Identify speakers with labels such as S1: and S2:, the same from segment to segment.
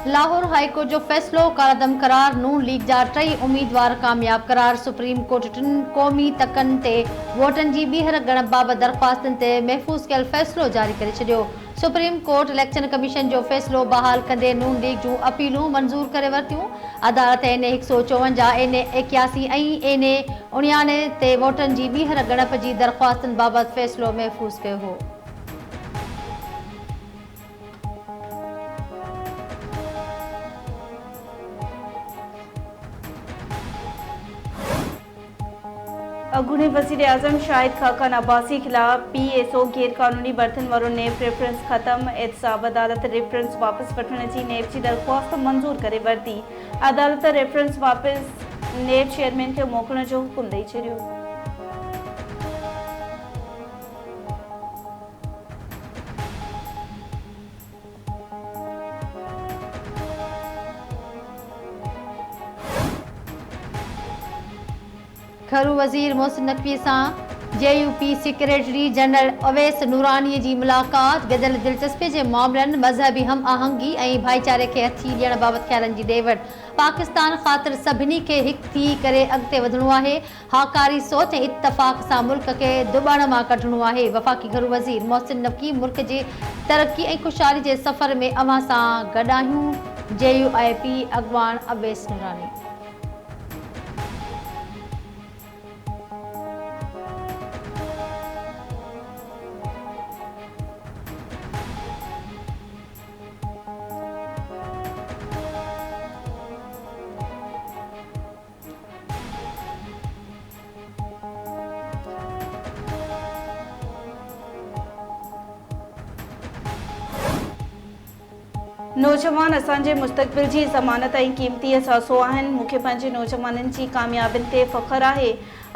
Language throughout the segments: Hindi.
S1: लाहौर हाई कोर्ट जो फैसलो कारादम करार नून लीग जा 3 उम्मीदवार कामयाब करार। सुप्रीम कोर्ट 3 क़ौमी तकनि ते वोटनि जी ॿीहर ॻणप बाबति दरख़्वास्तनि ते महफ़ूज़ कयल फ़ैसिलो जारी करे छॾियो। सुप्रीम कोर्ट इलेक्शन कमीशन जो फ़ैसिलो बहाल कंदे नून लीग जूं अपीलूं मंज़ूर करे वरितियूं। अदालत एन 154 एन 81 ऐं एन 99 ते वोटनि जी ॿीहर ॻणप जी दरख़्वास्तनि बाबति फ़ैसिलो महफ़ूज़ कयो हो।
S2: अॻूणे वज़ीर आज़म शाहिद खाकान अब्बासी ख़िलाफ़ PSO गैर क़ानूनी बर्तन वारो नेब रेफरेंस ख़त्म। एहतसाब अदालत रेफरेंस वापसि वठण जी नेब जी दरख़्वास्त मंज़ूर करे वरिती। अदालत रेफरेंस वापसि नेब चेयरमैन खे मोकिलण जो हुकुम ॾेई छॾियो।
S1: घरू वज़ीर मोहसिन नक़वी सां JUP सेक्रेटरी जनरल अवैस नूरानी जी मुलाक़ात। गॾियल दिलचस्पी जे मामलनि, मज़हबी हम आहंगी ऐं भाईचारे खे हथी ॾियण बाबति ख़्यालनि जी ॾे वठि। पाकिस्तान ख़ातिर सभिनी खे हिकु थी करे अॻिते वधणो आहे। हाकारी सोच ऐं इत्तफ़ाक़ सां मुल्क खे दुॿण मां कढणो आहे। वफ़ाक़ी घरू वज़ीर मोहसिन नक़वी मुल्क जे तरक़ी ऐं ख़ुशहाली जे सफ़र में अव्हां सां गॾु आहियूं। JUIP अॻवान अवैस नूरानी।
S2: नौजवान असांजे मुस्तक़बिल जी ज़मानत ऐं क़ीमती असासो आहिनि। मूंखे पंहिंजे नौजवाननि जी कामयाबियुनि ते फ़ख़्रु आहे।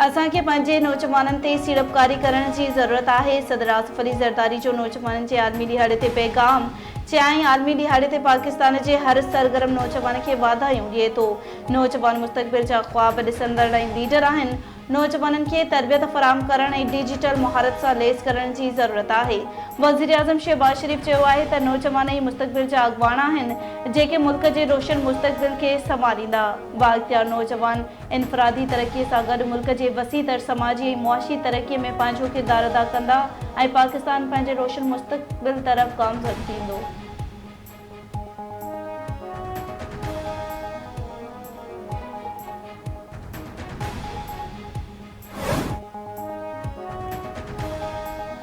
S2: असांखे पंहिंजे नौजवाननि ते सीड़पकारी करण जी ज़रूरत आहे। सदर आसिफ अली ज़रदारी जो नौजवाननि जे आलमी ॾिहाड़े ते पैगाम। चयाईं, आलमी ॾिहाड़े ते पाकिस्तान जे हर सरगर्म नौजवान खे वाधायूं ॾिए थो। नौजवान मुस्तक़बिल जा ख़्वाब ॾिसंदड़ ऐं लीडर आहिनि। नौजवाननि खे तरबियत फ़राहम करण ऐं डिजिटल महारत सां लैस करण जी ज़रूरत आहे। वज़ीर आज़म शहबाज शरीफ़ चयो आहे त नौजवान ई मुस्तक़बिल जा अॻवान आहिनि, जेके मुल्क जे रोशन मुस्तक़बिल खे संभालींदा। बाइख़्तियार नौजवान इनफ़रादी तरक़ीअ सां गॾु मुल्क जे वसीअतर समाजी ऐं मुआशी तरक़ीअ में पंहिंजो किरदारु अदा कंदा ऐं पाकिस्तान पंहिंजे रोशन मुस्तक़बिल तरफ़ गामज़न थींदो।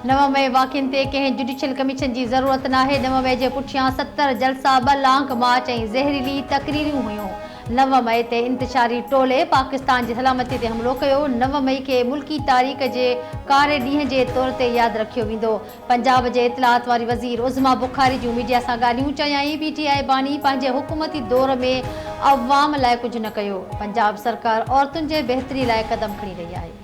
S1: नव मई वाक़िअनि ते कंहिं जुडिशियल कमीशन जी ज़रूरत नाहे। 9 मई जे पुठियां 70 जलसा, 2 लांग मार्च ऐं ज़हरीली तक़रीरियूं हुयूं। 9 मई ते इंतशारी टोले पाकिस्तान जी सलामती ते हमलो कयो। 9 मई खे मुल्की तारीख़ जे कारे ॾींहं जे तौर ते यादि रखियो वेंदो। पंजाब जे इतलात वारी वज़ीर उज़मा बुखारी जूं मीडिया सां ॻाल्हियूं। चयाईं, PTI बानी पंहिंजे हुकूमती दौर में अवाम लाइ कुझु न कयो। पंजाब सरकार औरतुनि जे बहितरी लाइ क़दम खणी रही आहे।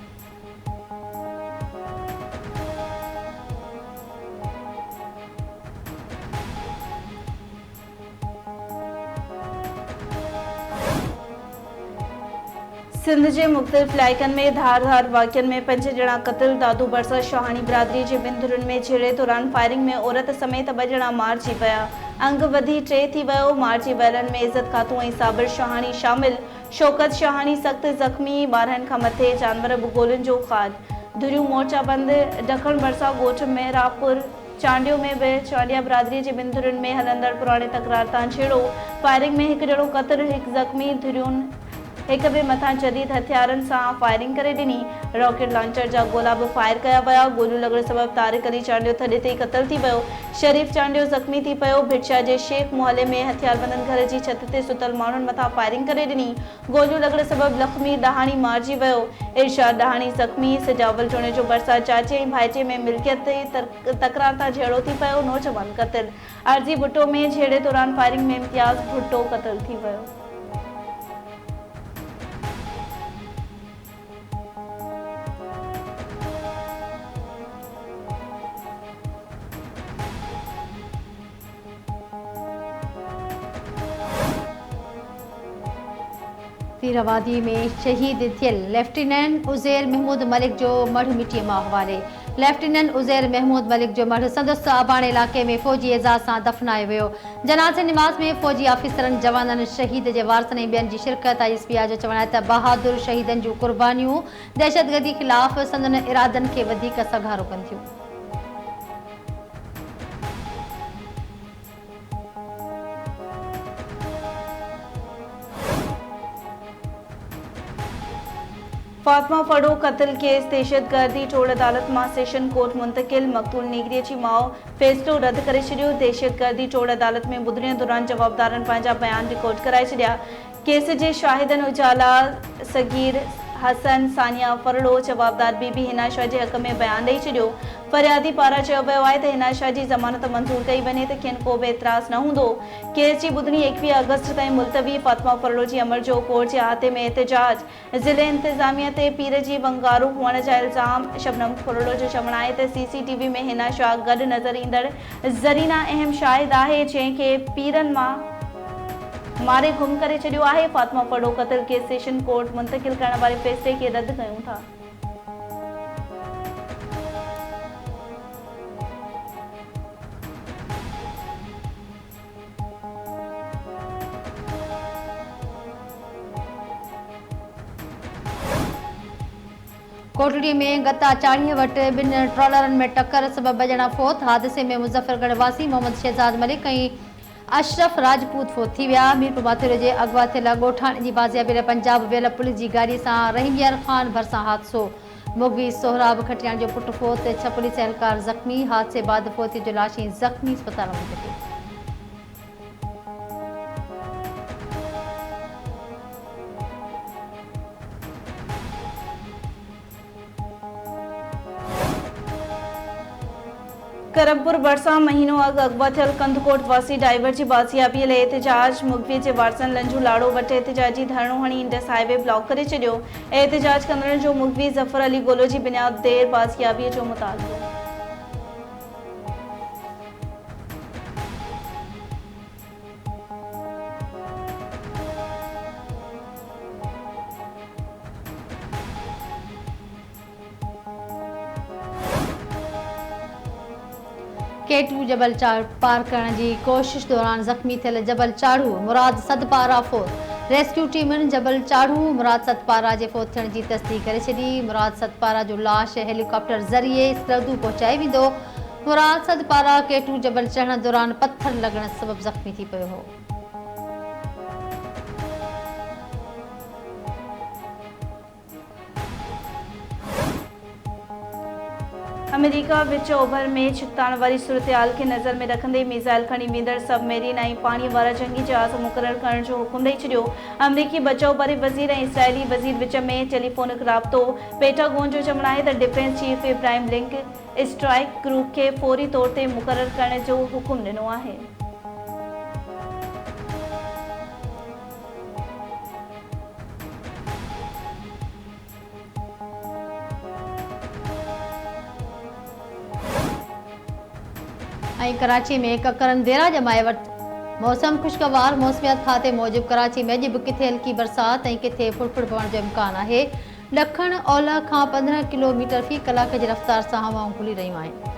S2: सिंध जे मुख़्तलिफ़ इलाइक़नि में धारदार वाक़िअनि में 5 ॼणा क़त्ल। दादू बरसा शाहानी बिरादरी जे ॿिनि धुरियुनि में झेड़े दौरान फायरिंग में औरत समेत 2 ॼणा मारिजी पिया। अंग वधी 3 थी वियो। मारिजी वियलनि में इज़त खातून ऐं साबिर शाहानी शामिल। शौकत शाहानी सख़्त ज़ख़्मी। 12 खां मथे जानवर बि ॻोल्हण जो ख़्वाद। धुरियूं मोर्चाबंद। ॾखण बरसा ॻोठ मेहरापुर चांडियो में बि चांडिया बिरादरीअ जे 2 धुरियुनि में हलंदड़ पुराणे तकरार तां छेड़ो। फायरिंग में 1 ॼणो क़त्ल, 1 ज़ख़्मी। धुरियुनि हिक ॿिए मथां जदीद हथियारनि सां फायरिंग करे ॾिनी। रॉकेट लॉन्चर जा गोला बि फायर कया विया। गोलियूं लॻण सबबि तारिक अली चांडियो थॾे ते क़त्ल थी वियो। शरीफ़ चांडियो ज़ख़्मी थी पियो। भिटशा जे शेख मुहले में हथियारबंदनि घर जी छित ते सुतल माण्हुनि मथां फायरिंग करे ॾिनी। गोलियूं लॻण सबबि लखमी ॾहाणी मारिजी वियो। इरशाद ॾहाणी ज़ख़्मी। सिजावल चोणे जो बरसा चाचे ऐं भाइचे में मिल्कियत ते तकरार तां झेड़ो थी पियो। नौजवान क़त्ल। अर्ज़ी भुट्टो में झेड़े दौरान फायरिंग में इम्तियाज़ भुट्टो क़त्ल थी वियो।
S1: तीरावादी में शहीद थियल लेफ्टिनेंट उज़ैर महमूद मलिक जो मढ़ मिटीअ मां हवाले। लेफ्टिनेंट उज़ैर महमूद मलिक जो मर्द संदसि अबाणे इलाक़े में फ़ौजी एज़ाज़ सां दफ़नायो वियो। जनाज़े निमाज़ में फ़ौजी ऑफिसरनि, जवाननि, शहीद जे वारसनि ऐं ॿियनि जी शिरकत। ISP जो चवणु आहे त बहादुर शहीदनि जूं क़ुर्बानियूं दहशतगर्दी ख़िलाफ़ संदनि इरादनि खे वधीक सघारो कनि थियूं।
S2: फातिमा फड़ो क़त्ल केस दहशतगर्दी टोड़ अदालत मां सेशन कोर्ट मुंतकिल। मक़तूल नीगरीअ जी माउ फ़ैसिलो रद्द करे छॾियो। दहशतगर्दी टोड़ अदालत में ॿुधणीअ दौरान जवाबदारनि पंहिंजा बयान रिकॉर्ड कराए छॾिया। केस जे शाहिदनि उजाला सगीर हसन, सानिया फरड़ो, जवाबदार बीबी हिना शाह जे हक़ में बयान ॾेई छॾियो। फ़रियादी पारां चयो वियो आहे त हिना शाह जी ज़मानत मंज़ूर कई वञे त खेनि को बि एतिराज़ न हूंदो। केस जी ॿुधणी 21 अगस्त ताईं मुलतवी। फातिमा फरड़ो जी अमर जो कोर्ट जे अहाते में एहतिजाज। ज़िले इंतिज़ामिया ते पीर जी वंगारू हुअण जा इल्ज़ाम। शबनम फरड़ो जो चवणु आहे त CCTV में हिना शाह गॾु नज़र ईंदड़ ज़रीना अहम शाहिद आहे, जंहिंखे पीरनि मां मारे गुम करे छॾियो आहे। फातिमा फड़ो क़त्ल केस सेशन कोर्ट मुंतकिल करण वारे फ़ैसिले खे रद्द कयूं था।
S1: कोटड़ी में गता चाड़ीअ वटि ॿिनि ट्रॉलरनि में टक्कर सबबि ॼणा फोत। हादसे में मुज़फ़रगढ़ वासी मोहम्मद शहज़ाद मलिक ऐं अशरफ राजपूत फोत थी विया। मीरपुर माथुरे जे अगवा थियल ॻोठाणे जी बाज़ियाबी लाइ पंजाब वियल पुलिस जी गाॾी सां रहीमयार ख़ान भरिसां हादसो। मुगवी सोहराब खटियाण जो पुटु फोत, 6 पुलिस एहलकार ज़ख़्मी। हादसे बाद फोती जो लाशें ज़ख़्मी अस्पताल में मुंतक़िल।
S2: करमपुर भरिसां महीनो अॻु अगवा थियल कंदकोट वासी ड्राइवर जी बाज़ियाबीअ लाइ एहतिजाज। मुगवीअ जे वारसनि लंजू लाड़ो वटि एहतिजाजी धरणो हणी इंडस हाईवे ब्लॉक करे छॾियो। एहतिजाज कंदड़नि जो मुगवी ज़फ़र अली गोलो जी बुनियाद देर बाज़ियाबीअ जो मुतालबो।
S1: K2 जबल पार करण जी कोशिश दौरान ज़ख़्मी थियल जबल चाढ़ू मुराद सदपारा फोत। रेस्क्यू टीमुनि जबल चाढ़ू मुराद सदपारा जे फोत थियण जी तस्दीक करे छॾी। मुराद सदपारा जो लाश हेलीकॉप्टर ज़रिए सरहदू पहुचाए वेंदो। मुराद सदपारा K2 जबल चढ़ण दौरान पत्थर लॻण सबबि ज़ख़्मी थी पियो हो।
S2: अमेरिका विच ओभर में छिकताण वारी सूरतहाल खे नज़र में रखंदे मिसाइल खणी वेंदड़ सबमरीन ऐं पाणी वारा जंगी जहाज़ मुक़ररु करण जो हुकुम ॾेई छॾियो। अमरीकी बचाव बारे वज़ीर ऐं इसराइली वज़ीर विच में टेलीफोनिक राब्तो। पेंटागन जो चवणु आहे त defence chief Ibrahim link strike group खे फ़ौरी तौर ते मुक़ररु करण जो हुकुम ॾिनो आहे।
S1: ऐं कराची में ककरनि देरा जमाए वरिती। मौसम खुशगवार। मौसमियात खाते मूजिबि कराची में अॼु बि किथे हल्की बरसाति ऐं किथे फुड़फुड़ पवण जो इम्कान आहे। ॾखण ओलह खां 15 किलोमीटर फ़ी कलाक जी रफ़्तार सां हवाऊं खुली रहियूं आहिनि।